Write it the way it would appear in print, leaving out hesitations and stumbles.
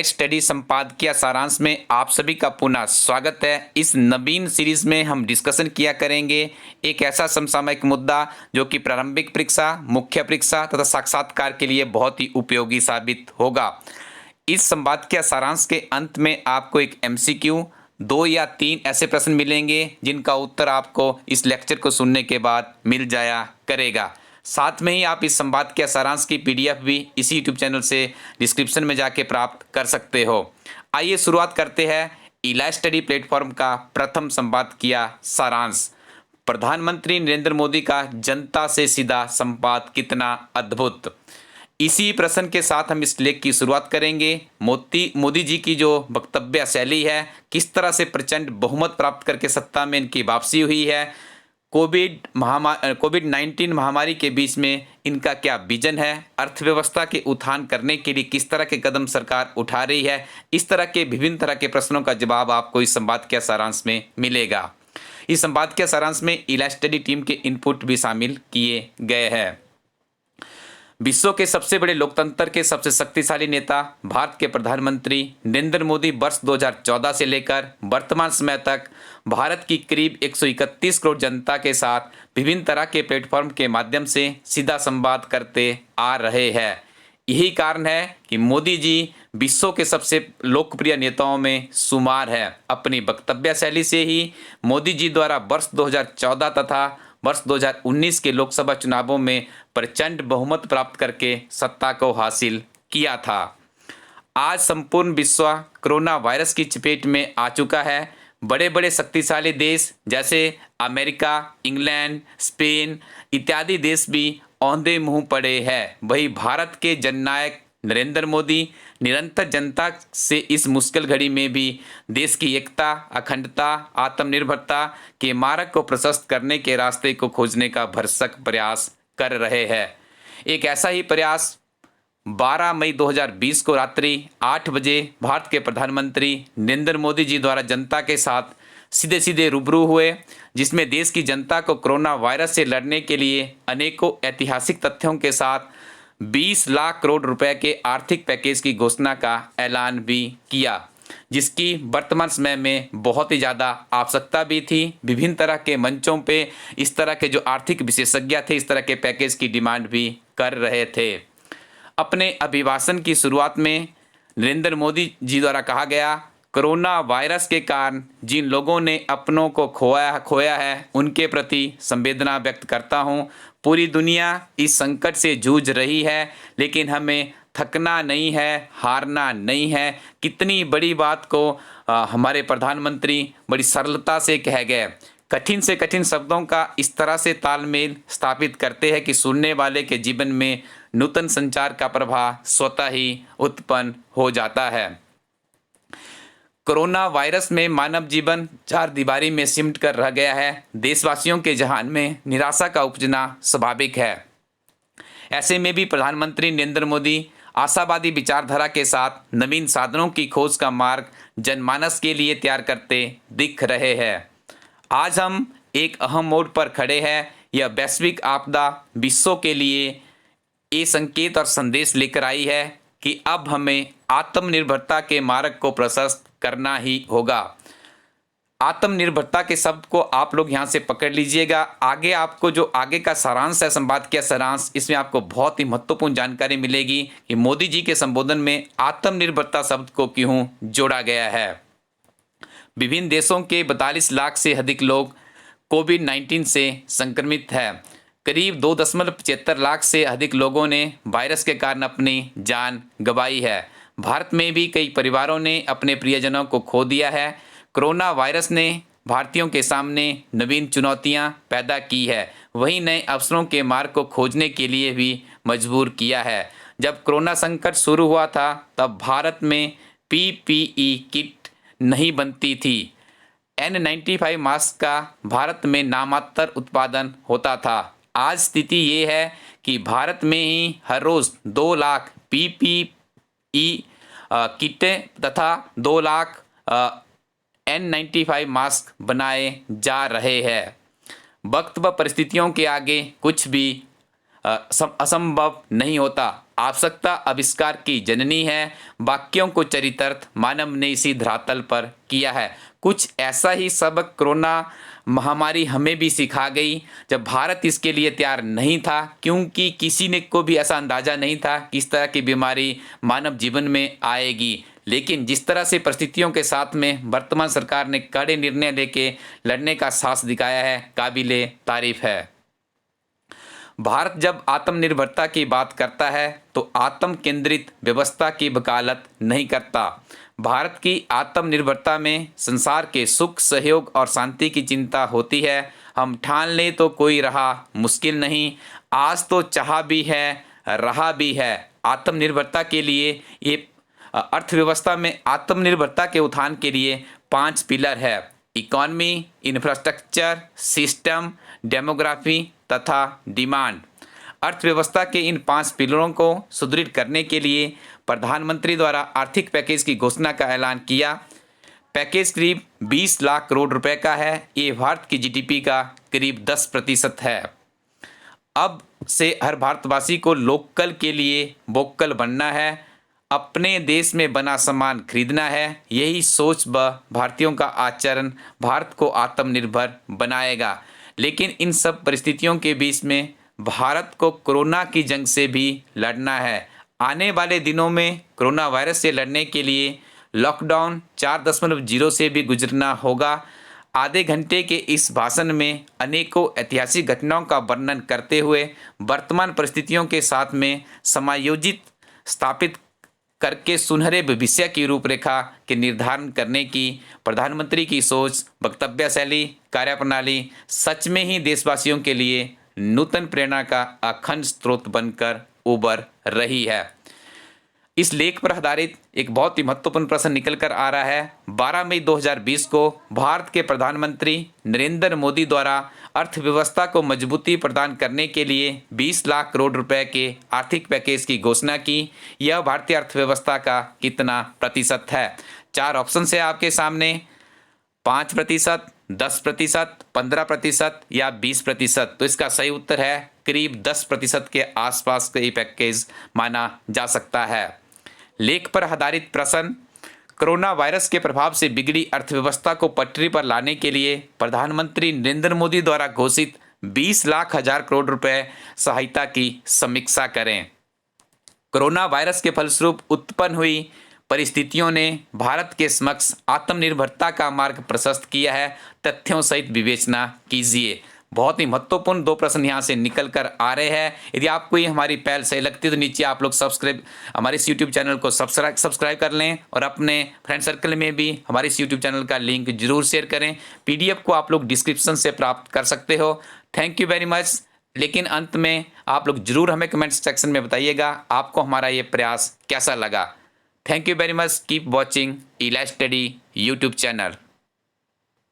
Elite study संपादकीय सारांश में आप सभी का पुनः स्वागत है। इस नवीन सीरीज में हम डिस्कशन किया करेंगे एक ऐसा समसामयिक मुद्दा जो कि प्रारंभिक परीक्षा, मुख्य परीक्षा तथा साक्षात्कार के लिए बहुत ही उपयोगी साबित होगा। इस संपादकीय सारांश के अंत में आपको एक एमसीक्यू, 2 या 3 ऐसे प्रश्न मिलेंगे जिनका उत्तर आपको इस लेक्चर को सुनने के बाद मिल जाया करेगा। साथ में ही आप इस संवाद के सारांश की पीडीएफ भी इसी यूट्यूब चैनल से डिस्क्रिप्शन में जाके प्राप्त कर सकते हो। आइए शुरुआत करते हैं इलाइट स्टडी प्लेटफॉर्म का प्रथम संवाद किया सारांश। प्रधानमंत्री नरेंद्र मोदी का जनता से सीधा संवाद कितना अद्भुत। इसी प्रश्न के साथ हम इस लेख की शुरुआत करेंगे। मोदी जी की जो वक्तव्य शैली है, किस तरह से प्रचंड बहुमत प्राप्त करके सत्ता में इनकी वापसी हुई है, कोविड-19 महामारी के बीच में इनका क्या विजन है, अर्थव्यवस्था के उत्थान करने के लिए किस तरह के कदम सरकार उठा रही है, इस तरह के विभिन्न तरह के प्रश्नों का जवाब आपको इस संवाद के सारांश में मिलेगा। इस संवाद के सारांश में इलाइट स्टडी टीम के इनपुट भी शामिल किए गए हैं। विश्व के सबसे बड़े लोकतंत्र के सबसे शक्तिशाली नेता भारत के प्रधानमंत्री नरेंद्र मोदी वर्ष 2014 से लेकर वर्तमान समय तक भारत की करीब 131 करोड़ जनता के साथ विभिन्न तरह के प्लेटफॉर्म के माध्यम से सीधा संवाद करते आ रहे हैं। यही कारण है कि मोदी जी विश्व के सबसे लोकप्रिय नेताओं में शुमार है। अपनी वक्तव्य शैली से ही मोदी जी द्वारा वर्ष 2014 तथा वर्ष 2019 के लोकसभा चुनावों में प्रचंड बहुमत प्राप्त करके सत्ता को हासिल किया था। आज संपूर्ण विश्व कोरोना वायरस की चपेट में आ चुका है। बड़े बड़े शक्तिशाली देश जैसे अमेरिका, इंग्लैंड, स्पेन इत्यादि देश भी औंधे मुंह पड़े हैं। वही भारत के जननायक नरेंद्र मोदी निरंतर जनता से इस मुश्किल घड़ी में भी देश की एकता, अखंडता, आत्मनिर्भरता के मार्ग को प्रशस्त करने के रास्ते को खोजने का भरसक प्रयास कर रहे हैं। एक ऐसा ही प्रयास 12 मई 2020 को रात्रि 8 बजे भारत के प्रधानमंत्री नरेंद्र मोदी जी द्वारा जनता के साथ सीधे सीधे रूबरू हुए, जिसमें देश की जनता को कोरोना वायरस से लड़ने के लिए अनेकों ऐतिहासिक तथ्यों के साथ 20 लाख करोड़ रुपए के आर्थिक पैकेज की घोषणा का ऐलान भी किया, जिसकी वर्तमान समय में बहुत ही ज़्यादा आवश्यकता भी थी। विभिन्न तरह के मंचों पे इस तरह के जो आर्थिक विशेषज्ञ थे इस तरह के पैकेज की डिमांड भी कर रहे थे। अपने अभिभाषण की शुरुआत में नरेंद्र मोदी जी द्वारा कहा गया, कोरोना वायरस के कारण जिन लोगों ने अपनों को खोया है उनके प्रति संवेदना व्यक्त करता हूं। पूरी दुनिया इस संकट से जूझ रही है, लेकिन हमें थकना नहीं है, हारना नहीं है। कितनी बड़ी बात को हमारे प्रधानमंत्री बड़ी सरलता से कह गए। कठिन से कठिन शब्दों का इस तरह से तालमेल स्थापित करते हैं कि सुनने वाले के जीवन में नूतन संचार का प्रवाह स्वतः ही उत्पन्न हो जाता है। कोरोना वायरस में मानव जीवन चार दीवारी में सिमट कर रह गया है। देशवासियों के जहान में निराशा का उपजना स्वाभाविक है। ऐसे में भी प्रधानमंत्री नरेंद्र मोदी आशावादी विचारधारा के साथ नवीन साधनों की खोज का मार्ग जनमानस के लिए तैयार करते दिख रहे हैं। आज हम एक अहम मोड़ पर खड़े हैं। यह वैश्विक आपदा विश्व के लिए ये संकेत और संदेश लेकर आई है कि अब हमें आत्मनिर्भरता के मार्ग को प्रशस्त करना ही होगा। आत्मनिर्भरता के शब्द को आप लोग यहाँ से पकड़ लीजिएगा। आगे आपको जो आगे का सारांश है, संवाद का सारांश, इसमें आपको बहुत ही महत्वपूर्ण जानकारी मिलेगी कि मोदी जी के संबोधन में आत्मनिर्भरता शब्द को क्यों जोड़ा गया है। विभिन्न देशों के 42 लाख से अधिक लोग कोविड-19 से संक्रमित है। करीब 2.75 लाख से अधिक लोगों ने वायरस के कारण अपनी जान गंवाई है। भारत में भी कई परिवारों ने अपने प्रियजनों को खो दिया है। कोरोना वायरस ने भारतीयों के सामने नवीन चुनौतियां पैदा की है, वहीं नए अवसरों के मार्ग को खोजने के लिए भी मजबूर किया है। जब कोरोना संकट शुरू हुआ था तब भारत में PPE किट नहीं बनती थी। N95 मास्क का भारत में नामात्र उत्पादन होता था। आज स्थिति ये है कि भारत में ही हर रोज़ 2 लाख PPE किटें तथा 2 लाख N95 मास्क बनाए जा रहे हैं। वक्त व परिस्थितियों के आगे कुछ भी असंभव नहीं होता। आवश्यकता आविष्कार की जननी है। वाक्यों को चरितार्थ मानव ने इसी धरातल पर किया है। कुछ ऐसा ही सबक कोरोना महामारी हमें भी सिखा गई, जब भारत इसके लिए तैयार नहीं था, क्योंकि किसी ने को भी ऐसा अंदाजा नहीं था कि इस तरह की बीमारी मानव जीवन में आएगी। लेकिन जिस तरह से परिस्थितियों के साथ में वर्तमान सरकार ने कड़े निर्णय लेके लड़ने का साहस दिखाया है, काबिले तारीफ है। भारत जब आत्मनिर्भरता की बात करता है तो आत्म केंद्रित व्यवस्था की वकालत नहीं करता। भारत की आत्मनिर्भरता में संसार के सुख, सहयोग और शांति की चिंता होती है। हम ठान लें तो कोई राह मुश्किल नहीं, आज तो चाहा भी है, रहा भी है। आत्मनिर्भरता के लिए ये अर्थव्यवस्था में आत्मनिर्भरता के उत्थान के लिए 5 पिलर है: इकोनॉमी, इंफ्रास्ट्रक्चर, सिस्टम, डेमोग्राफी तथा डिमांड। अर्थव्यवस्था के इन 5 पिलरों को सुदृढ़ करने के लिए प्रधानमंत्री द्वारा आर्थिक पैकेज की घोषणा का ऐलान किया। पैकेज करीब 20 लाख करोड़ रुपए का है। ये भारत की जीडीपी का करीब 10% है। अब से हर भारतवासी को लोकल के लिए वोकल बनना है, अपने देश में बना सामान खरीदना है। यही सोच व भारतीयों का आचरण भारत को आत्मनिर्भर बनाएगा। लेकिन इन सब परिस्थितियों के बीच में भारत को कोरोना की जंग से भी लड़ना है। आने वाले दिनों में कोरोना वायरस से लड़ने के लिए लॉकडाउन 4.0 से भी गुजरना होगा। आधे घंटे के इस भाषण में अनेकों ऐतिहासिक घटनाओं का वर्णन करते हुए वर्तमान परिस्थितियों के साथ में समायोजित स्थापित करके सुनहरे भविष्य की रूपरेखा के निर्धारण करने की प्रधानमंत्री की सोच, वक्तव्य शैली, कार्यप्रणाली सच में ही देशवासियों के लिए नूतन प्रेरणा का अखंड स्रोत बनकर उभर रही है। इस लेख पर आधारित एक बहुत ही महत्वपूर्ण प्रश्न निकल कर आ रहा है। 12 मई 2020 को भारत के प्रधानमंत्री नरेंद्र मोदी द्वारा अर्थव्यवस्था को मजबूती प्रदान करने के लिए 20 लाख करोड़ रुपए के आर्थिक पैकेज की घोषणा की। यह भारतीय अर्थव्यवस्था का कितना प्रतिशत है? 4 ऑप्शन है आपके सामने: 5%, 10%, 15% या 20%। तो इसका सही उत्तर है करीब 10% के आसपास का ये पैकेज माना जा सकता है। लेख पर आधारित प्रश्न: कोरोना वायरस के प्रभाव से बिगड़ी अर्थव्यवस्था को पटरी पर लाने के लिए प्रधानमंत्री नरेंद्र मोदी द्वारा घोषित 20 लाख हजार करोड़ रुपए सहायता की समीक्षा करें। कोरोना वायरस के फलस्वरूप उत्पन्न हुई परिस्थितियों ने भारत के समक्ष आत्मनिर्भरता का मार्ग प्रशस्त किया है। तथ्यों सहित विवेचना कीजिए। बहुत ही महत्वपूर्ण 2 प्रश्न यहाँ से निकल कर आ रहे हैं। यदि आपको ये हमारी पहल सही लगती है तो नीचे आप लोग हमारे इस यूट्यूब चैनल को सब्सक्राइब कर लें और अपने फ्रेंड सर्कल में भी हमारे इस यूट्यूब चैनल का लिंक जरूर शेयर करें। PDF को आप लोग डिस्क्रिप्शन से प्राप्त कर सकते हो। Thank you very much. लेकिन अंत में आप लोग जरूर हमें कमेंट सेक्शन में बताइएगा आपको हमारा ये प्रयास कैसा लगा। Thank you very much. Keep watching इला स्टडी यूट्यूब चैनल।